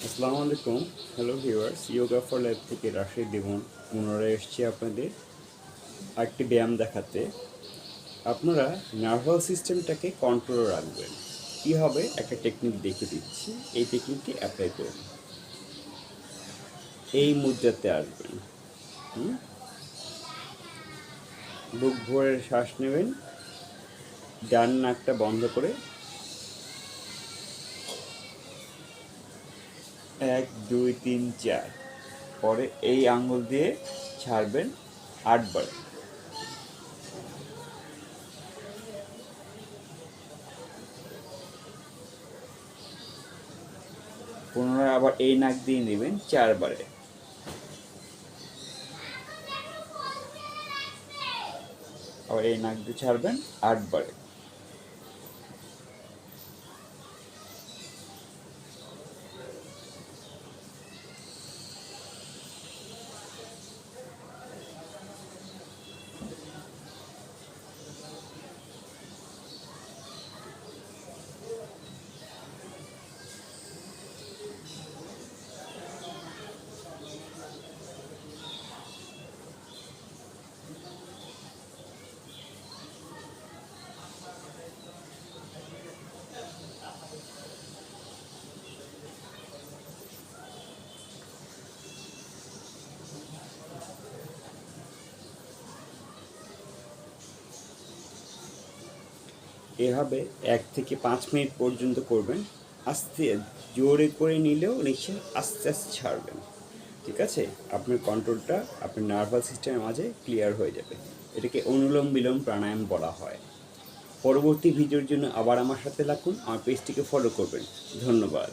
আসসালামু আলাইকুম। Hello viewers, yoga for life থেকে রাশিদ দেবন পুনরায় এসেছি আপনাদের আরেকটি ব্যায়াম দেখাতে। আপনারা নার্ভাস সিস্টেমটাকে কন্ট্রোলে রাখবেন। কী হবে একটা টেকনিক দেখিয়ে দিচ্ছি, এই টেকনিকটি অ্যাপ্লাই করুন। এই মুদ্রাতে আসবেন। হুম? বুক ভরে শ্বাস নেবেন, ডান নাকটা বন্ধ করে 1 2 3 4 পরে এই আঙ্গুল দিয়ে ছাড়বেন 8 বার। পুনরায় আবার এই নাক দিয়ে নেবেন 4 বারে। আবার এই নাক দিয়ে ছাড়বেন 8 বারে। এভাবে 1 থেকে 5 মিনিট পর্যন্ত করবেন। আস্তে জোরে করে নিলেও নিঃশ্বাস আস্তে আস্তে ছাড়বেন। ঠিক আছে, আপনার কন্ট্রোলটা আপনার নার্ভাস সিস্টেমের মাঝে ক্লিয়ার হয়ে যাবে। এটাকে অনুলোম বিলোম প্রাণায়াম বলা হয়। পরবর্তী ভিডিওর জন্য আবার আমার সাথে লাগুন, আমার পেজটিকে ফলো করবেন। ধন্যবাদ।